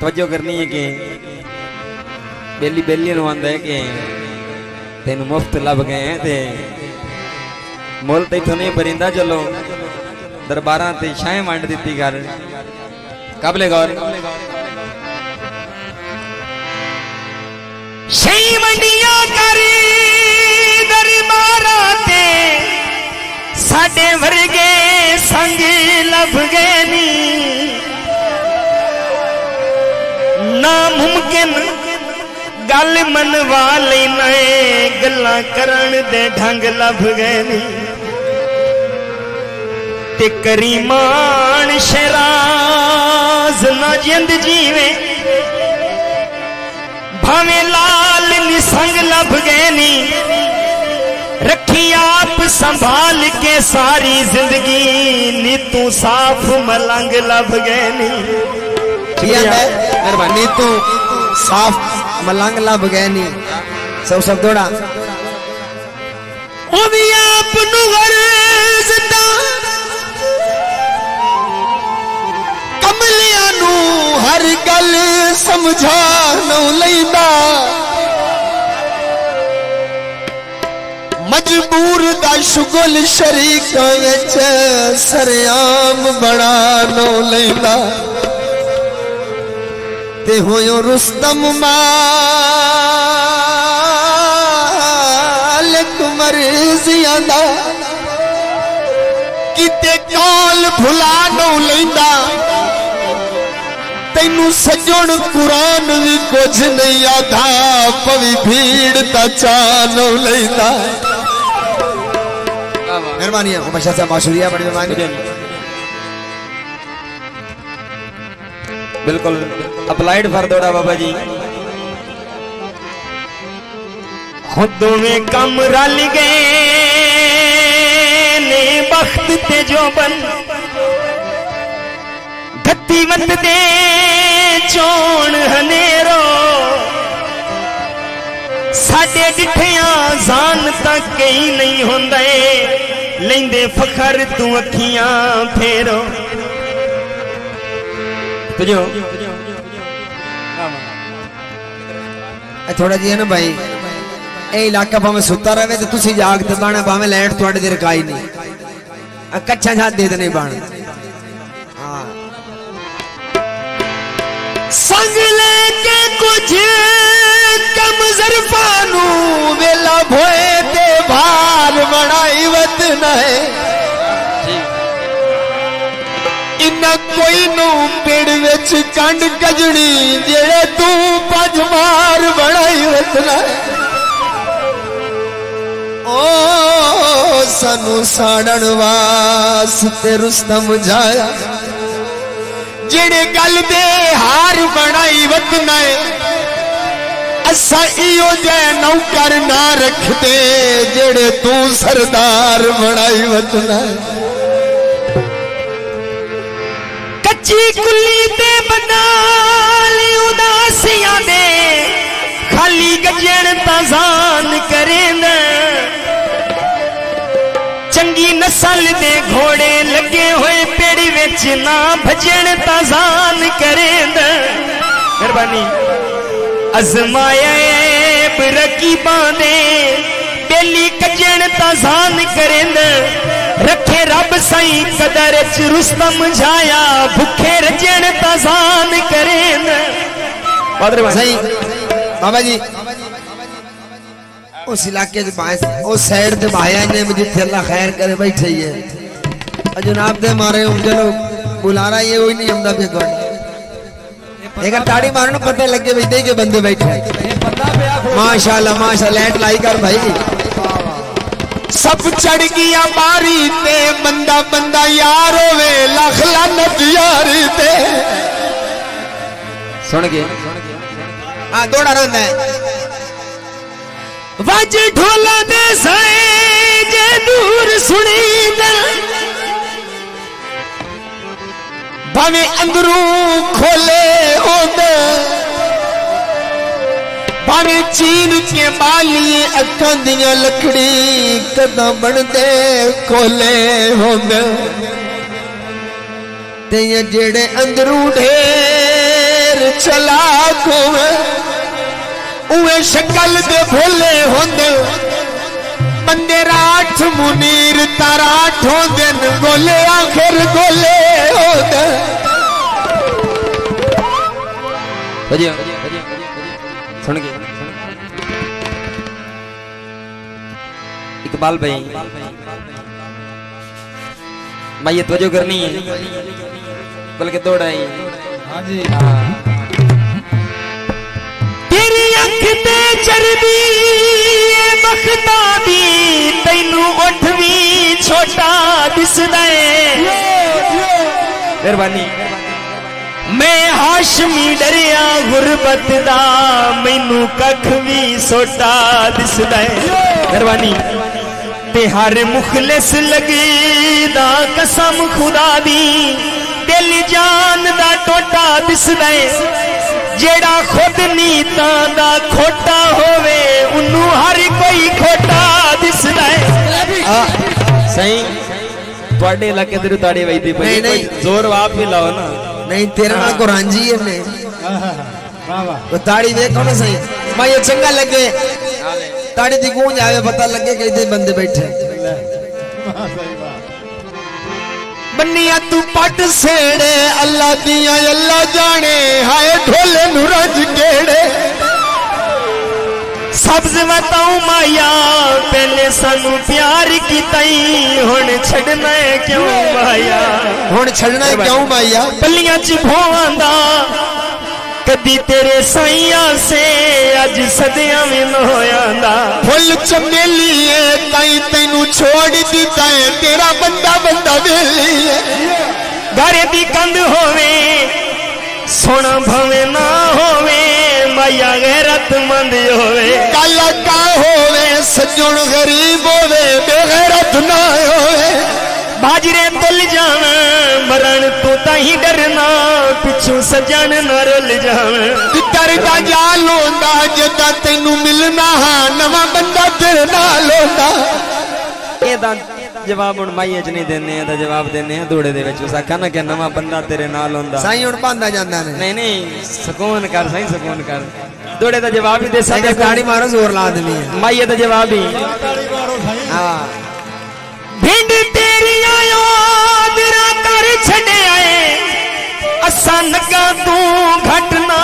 तवज्जो करनी है कि बेली बेली आंदा है कि तेन मुफ्त लब गए हैं ते मुल तो इथों नहीं परिंदा चलो दरबारा ते छाएं वंड दी कर काबले गौर छई मंडियां करी दरबारा ते साडे वर्गे संग लब गए नी नामुमकिन गल मनवा लेना गल्लां करन दे ढंग लब गए नी ते करीमान शराज ना जिंद जीवे भावे लाल निसंग लब गए नी रखी आप संभाल के सारी जिंदगी नी तू साफ मलंग लब गए नी मेहरबानी तू साफ मलंग लब गए नी सब दौड़ा आप कमलिया नू हर गल समझा नौ लैंदा मजबूर दा शुगल शरीका विच सरेआम बड़ा नौ लैंदा ते होयो रुस्तम मालिक मर्जियां दा किते कौल भुला नौ लैंदा तेनू सजण कुरान भी कुछ नहीं आधा पवी भीड़ ता चा नौ लैंदा मेहरबानी हमेशा से माशूरिया बड़ी मेहरबानी बिल्कुल अप्लाइड फर दौड़ा बाबा जी खुद में कम रल गए ने बख्त ते जो बन धत्ती वत दे चोण हनेरो साडे डिठिया जान तक कहीं नहीं होंदे लेंदे फखर तू अखियां फेरो तुझो थोड़ा जी है ना भाई ए इलाका भावे सुता रहे तो तुसी जागते बाने भावे लाइट थोड़े देर काई नहीं कच्चा साथ दे देने बाण हां संग लेके कुछ कम ज़रफानू वेला भोए ते भार बनाई वत नए इन्ना कोई नू पेड़ विच कंड कजनी जेड़े तू पज मार बनाई वत नए ओ सानू साड़न वास्ते रुस्तम जाया जेड़े गल दे हार बनाई वत नए असा इो जे नौकर ना रखते जेड़े तू सरदार बनाई वत नए कच्ची कुली ते बना ली उदासियां दे खाली गजन ताजान करेंद चंगी नस्ल दे घोड़े लगे हुए पेड़ी विच ना भजन ताजान करेंद मेहरबानी अजमाया रकीबां दे बेली कजन ताजान करेंद रखे रब सही कदर च रुस्तम जाया भुखे रजन ताजान करेंद सही बाबा जी उस इलाके उस साइड से भाया ने मुझे अल्लाह खैर करे बैठे ही है जनाब दे मारे चलो बुलाना ये वही नहीं हमदा पे कौन एक ताड़ी मारने पता लगे भी दे के बंदे बैठे माशाल्लाह माशाल्लाह लाइट लाई कर भाई सब चढ़ गया बारी ते बंदा बंदा यार होवे लख लानत यारी ते सुन के हां दौड़ा रहंदा है वज ढोला दे साए जे दूर सुनींदा भावे अंदरों खोले होंदे भावे चीन के बालिए अखां दियां लकड़ी कदा बनदे खोले होंदे ते ये जेड़े अंदरों ढेर चलाक होवे उहे शक्ल दे भोले होंदे बंदे राठ मुनीर तराठ होंदे गोले आखिर गोले होंदे बजियो सुन के इकबाल भाई मैं ये तवज्जो करनी है बल्कि दौड़ाई हाँ जी तेरी अख ते चरबी बखता दी तैनू उठ भी छोटा दिसदा है मेहरबानी मैं हाशमी डरिया गुरबत दा मैनू कख भी सोटा दिसदा है मेहरबानी ते हर मुखलिस लगी दा कसम खुदा दी दिल जान दा टोटा दिसदा है जेड़ा खुद नीता दा खोटा होवे उन्नू हर कोई खोटा दिसदा है सही ਤੁਹਾਡੇ ਇਲਾਕੇ ਦੇ ਤਾੜੀ ਵਜਦੀ ਪਈ ਕੋਈ ਜ਼ੋਰ ਆਪ ਵੀ ਲਾਓ ਨਾ नहीं तेरे नाल कुरान जी है ने वो ताड़ी देखो ना सही मैं ये चंगा लगे ताड़ी दी गूंज आवे पता लगे कि इतने बंदे बैठे बन्निया तू पट सेड़े अल्लाह दिया अल्लाह जाने हाय ढोले नु रज केड़े सब्ज बताऊं माया पहले सानू प्यार कीताई हुण छड़ना है क्यों माया हुण छड़ना है क्यों माया पल्लियां च भोआंदा कदी तेरे साइया से अज सदियां में होयांदा फुल चमेली है ताई तैनू छोड़ दिता है तेरा बंदा बंदा वेली है घर दी कंध होवे सोना भवे ना होवे माया गैरतमंद होवे काला का होवे सज्जन गरीब होवे बेगैरत ना होवे बाजरे तुल जाव मरण तू ताही डरना पिछू सजन न रुल जाव डरदा जाल होंदा जदा तैनू मिलना हां नवा बंदा तेरे नाल होंदा ਇਹਦਾ जवाब हुण माईए च नहीं देने दा जवाब देने दौड़े दे विच उस आखा ना कि नवा बंदा तेरे नाल होंदा साईं हुण पांदा जांदा ने नहीं नहीं सुकून कर सही सुकून कर दौड़े दा जवाब ही दे सकदे ताड़ी मारो जोर ला देनी है माईए दा जवाब ही हां भिंड तेरी आयो तेरा कर छड़े आए असा नगा तू घटना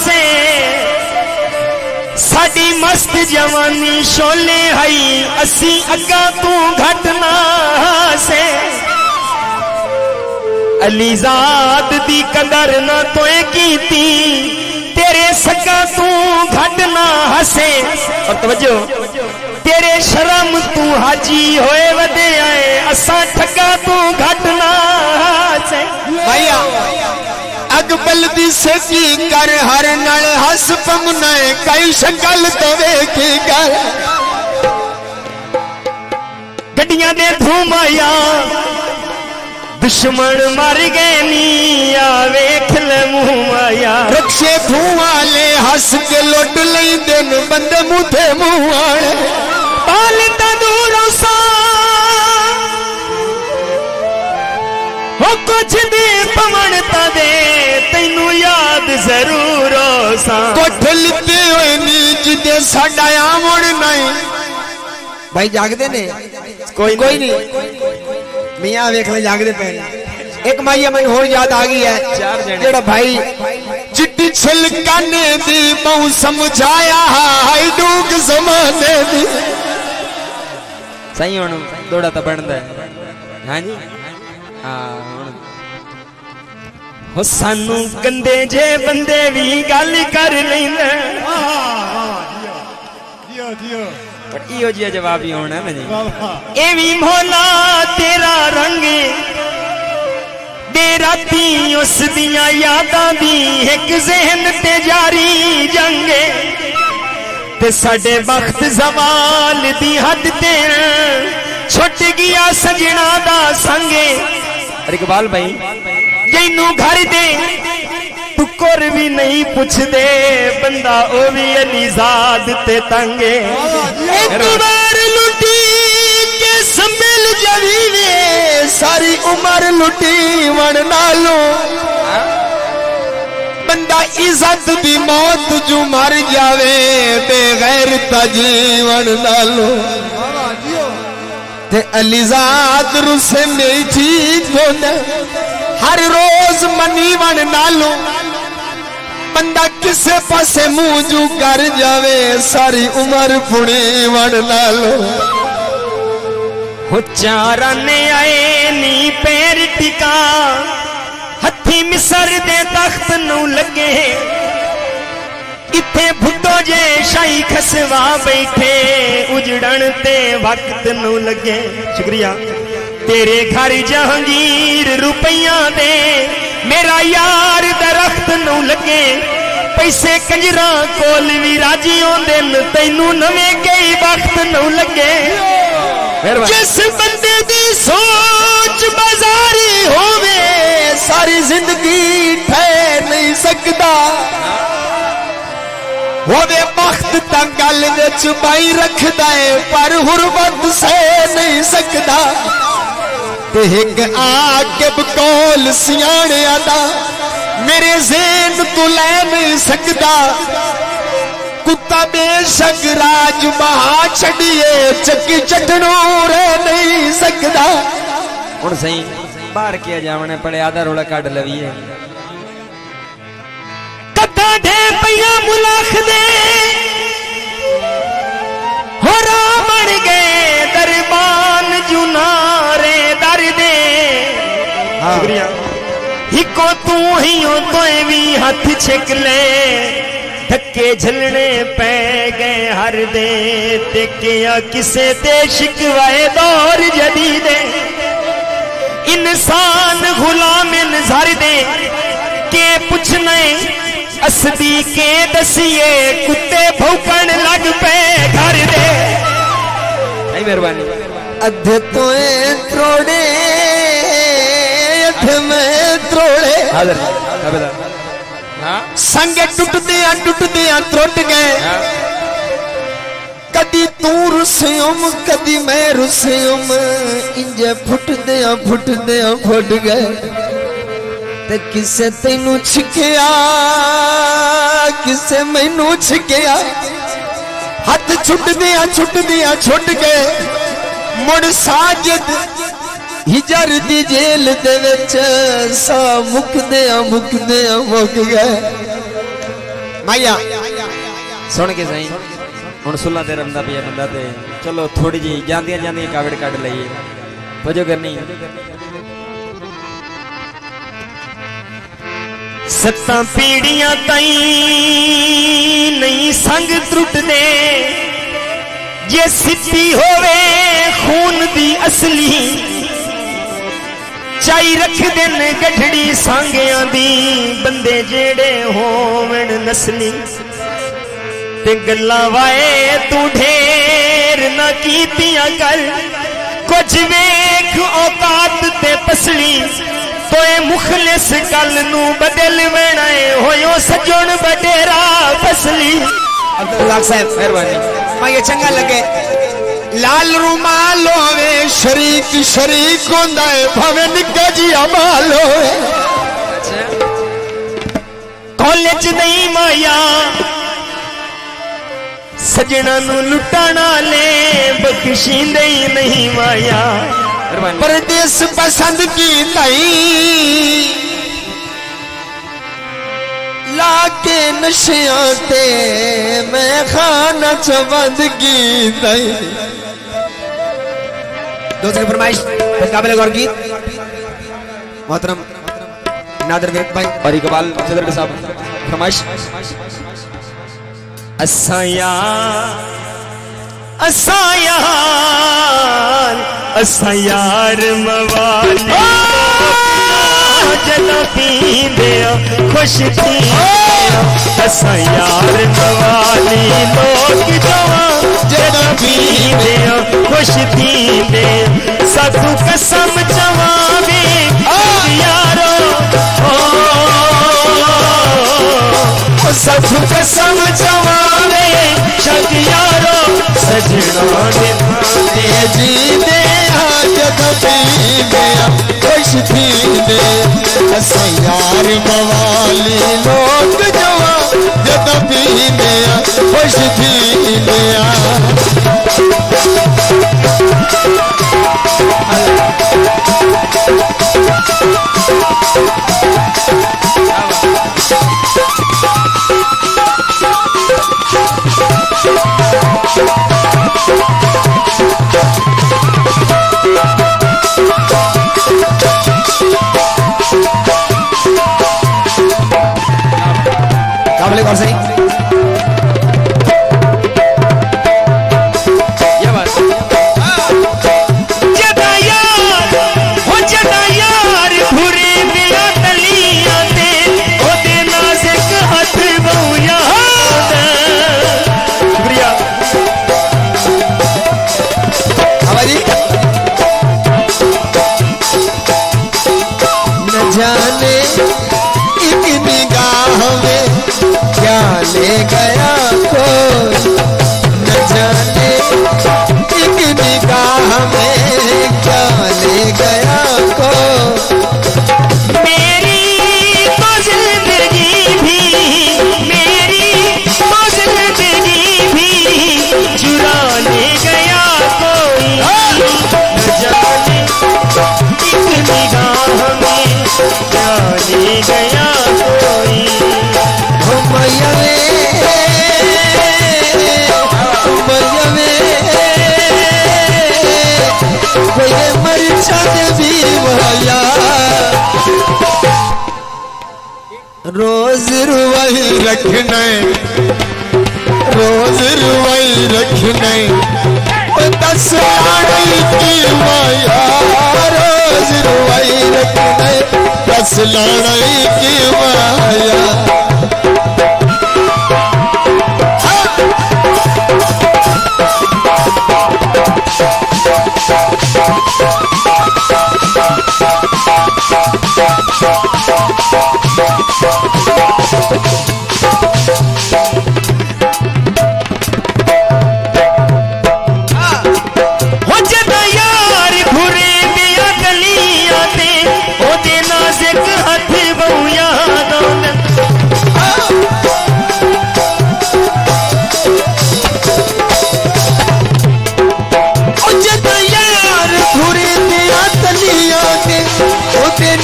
से साडी मस्त जवानी शोले हई असी अगा तू घटना से अलीजाद दी कदर ना तोए कीती तेरे सगा तू घटना हसे और तवज्जो तेरे शर्म तू हाजी होए वदे आए असा ठगा तू घटना से भैया अकबल दी सजी कर हर नल हस पमनाए कई शक्ल तो वेखी कर गड्डियां दे धूमाया दुश्मन मर गए नी आ वेख ले मुंह माया रक्षे धुआं ले हस के लुट लई दिन बंदे मुथे मुंह आए पाल तंदूरों सा हो कुछ भी पवन दे तैनू याद जरूर सा कोठ लिते होए नीच दे साडा आमण नहीं भाई जागदे ने कोई नहीं मियां वेख ले जागदे पे एक माइया मैं होर याद आ गई है जेड़ा भाई चिट्टी छिलकाने दी बहु समझाया हाय डूक जमाने दी सही हुण दौड़ा तो बनदा है हां जी हां हो सानू गंदे जे बंदे भी गल कर लेंदे पर इहो जिहा जवाब ही होना है जी ए भी मौला तेरा रंग दे राती उस दियां यादां दी एक ज़हन ते जारी जंग ते साडे वक्त ज़वाल दी हद ते छुट गया सजना दा संगे अरे इकबाल भाई जैनू घर दे टुकर भी नहीं पुछदे बंदा ओ भी अलीजाद ते तंगे एक बार लुटी के संभल जवी वे सारी उम्र लुटी वन नालो बंदा इज्जत दी मौत जो मर जावे बेगैर जीवन नालो ते अलीजाद रुसे में ठीक होना हर रोज मनीवन नालो बंदा किसे पासे मुंह जू कर जावे सारी उम्र पुणे वन नालो हो चारा ने आए नी पैर टिका हथी मिसर दे तख्त नू लगे इथे भुट्टो जे शाही खसवा बैठे उजड़न ते वक्त नू लगे। शुक्रिया। तेरे घर जहांगीर रुपया दे मेरा यार दरख्त नू लगे पैसे कंजरा कोल भी राजी होंदे तैनू नवे गई वक्त नू लगे। जिस बंदे दी सोच बाजारी होवे सारी जिंदगी ठहर नहीं सकता होवे वक्त तक गल विच पाई रखदा है पर हुरमत से नहीं सकता ते एक आकिब कौल सियाणिया दा मेरे ज़हन तो ले नहीं सकता कुत्ता बेशक राज बहा छड़िए चक्की चटनू रह नहीं सकता। हुण सही बाहर किया जावने पड़े आधा रोला काट लवीए कदा ढे पया मुलाख दे हो रावण गए दरबान जुनारे दर दे। शुक्रिया। हिको तू ही हो तो भी हाथ छिक ले धक्के झलने पै गए हर दे ते क्या किसे ते शिकवाए दौर जदीद इंसान गुलाम नजर दे के पूछने असदी के दसिए कुत्ते भौंकण लग पे घर दे। नहीं मेहरबानी अधे तो त्रोड़े अधे में त्रोड़े हाजिर संगे टुट दिया त्रुट गए कदी तू रुसियम कदी मैं रुसियम इंजे फुट दिया फुट गए ते किसे तेनू छिकिया किसे मैनू छिकिया हाथ छुट दिया छुट गए मुड़ साजिद हिजर दी जेल दे विच सा मुकदिया मुक गए। माया सुन के सही हुण सुल्ला ते रमदा पिया बंदा ते चलो थोड़ी जी जांदियां कावड़ कट लईए वजो करनी सत्तां पीढ़ियां ताई नहीं संग त्रुट दे जे सिद्धि होवे खून दी असली चाई रख देन गठड़ी सांगियां दी बंदे जेड़े होवन नस्ली ते गल्ला वाए तू ढेर ना कीतियां कर कुछ वेख औकात ते पसली तोए मुखलिस गल नू बदल वेणाए होयो सजण बडेरा फसली। अब्दुल्ला साहब मेहरबानी मैं ये चंगा लगे लाल रुमाल होवे शरीक होंदा है भावे निक्का जी अमाल होवे कॉलेज नहीं माया सजना नू लुटाना ले बख्शींदे नहीं माया परदेस पसंद की नहीं लाके नशियां ते मैं खाना चबंद की नहीं। दूसरी फरमाइश काबिल गौर गीत मोहतरम नादर विवेक भाई और इकबाल सदर साहब फरमाइश असा यार मवाली जदा पींदे खुश थी असा यार मवाली लोग जदा पींदे खुश थी साधु कसम चवावे यारो साधु कसम चवावे शक यारो सजना ने जी दे जद पींदे खुश थी असा यार मवाली लोग खुश थी नया काबले कौन सही ये बात जदा यार भूरे बिया तलियां ते ओदे नाज़ुक हथ बहु याद शुक्रिया हमारी न जाने एक निगाह में क्या ले गया कोई न जाने एक निगाह में क्या ले गया कोई मेरी तो जिंदगी भी चुरा ले गया कोई न जाने एक निगाह में क्या ले गया कोई रोज रुवाई रखने रोज रुवाई रखने दस लाड़ी की माया रोज रुवाई रखने दस लाड़ी की माया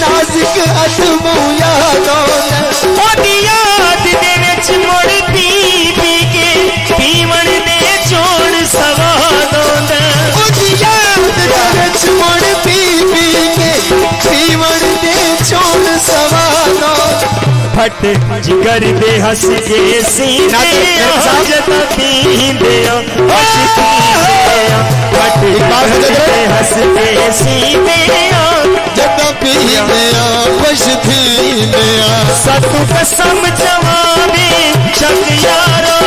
नाज़ुक हथ बहुया याद दे विच मुड़ पी पी के पीवण दे छोड़ सवाद याद दे विच मुड़ पी पी के पीवण दे छोड़ सवाद फट जिगर दे हंस के सीने जद पींदे फट दे हंस के सीने जद पींदे खुश थी नया सतु कसम जवाबे शक यारो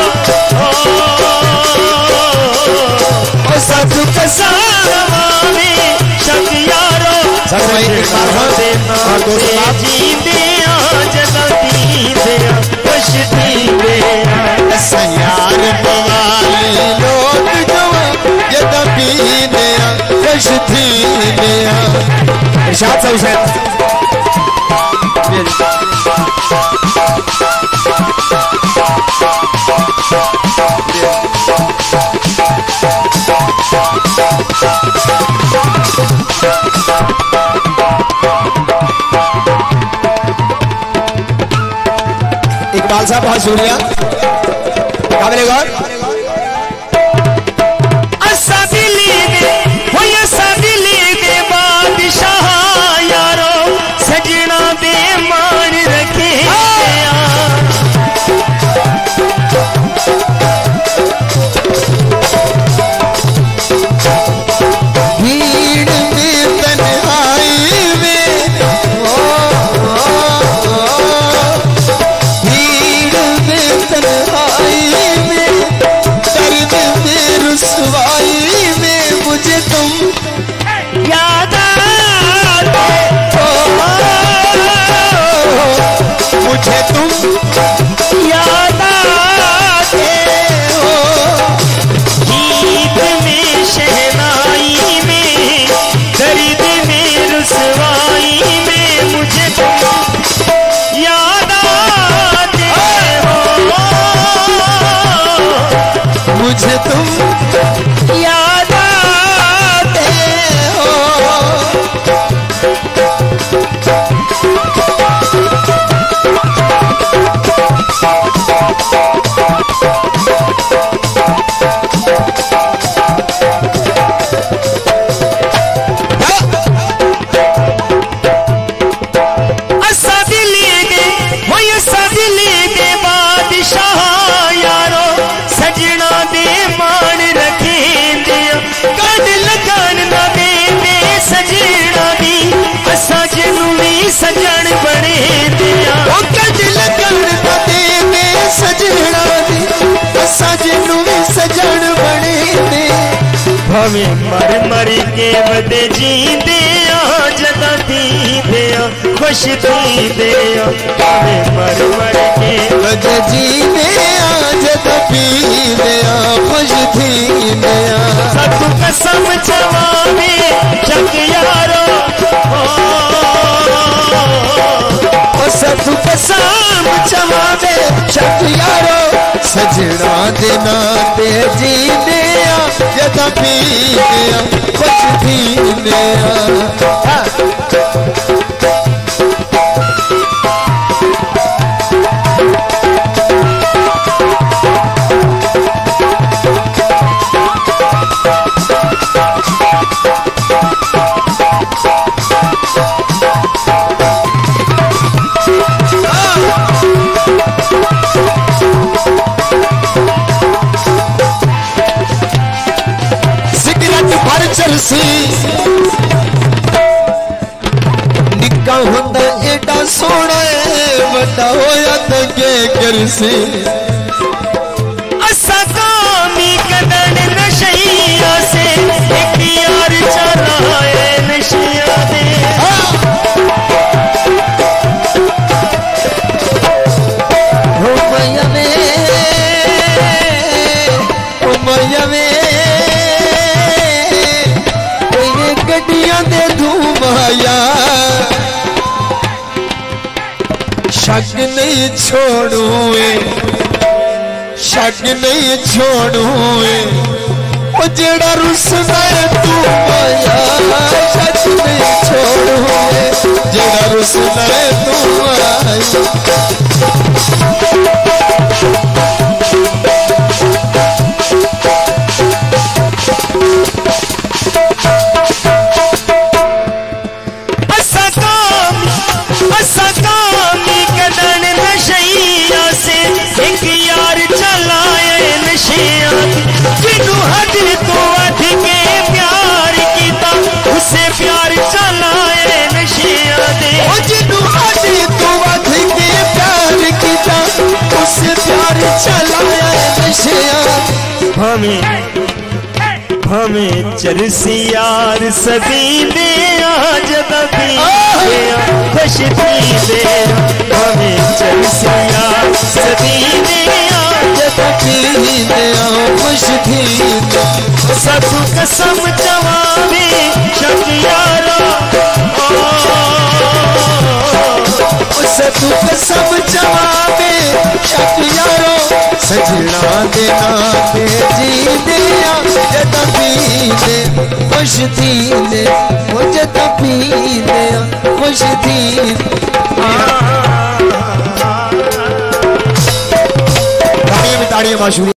सतु कसम जवाबे शक यारो जींदे खुश थी यार बवाली लोग जद पींदे खुश थी नया इरशाद से हुसैन इकबाल साहब बहुत शुक्रिया काबिल गौर बादशाह यारो सजना दे मान रखे भीड़ में तन्हाई में भीड़ में तन्हाई में भावे मर मर के बदे जींदे जदा दीदे खुश थींदे भावे मर मर के बदे जींदे जदा पींदे खुश थींदे सतु कसम चवावे जग यारो सतु कसम चवावे जग यारो सजना देना ते जींदे जदा पींदे खुश थींदे चरसी निका हुंदा एडा सोना वड्डा होया ते के करसी असा कामी कदन नशैया से एक यार चलाए नशिया दे हो मैया में गड्डियां दे धूमाया शक नहीं छोड़ूए शक नहीं छोड़ूए वो जेड़ा रुसना है तू माया शक नहीं छोड़ूए जेड़ा रुसना है तू माया हमें चरसी यार सदी दे जदा पींदे खुश थींदे हमें चरसी यार सदी दे जदा पींदे खुश थींदे सतु कसम चवावे शक यारो सतु कसम चवावे शक यारो सजना देना ते जींदे जदा पींदे खुश थींदे वो जदा पींदे खुश थींदे ताड़ियां माशूक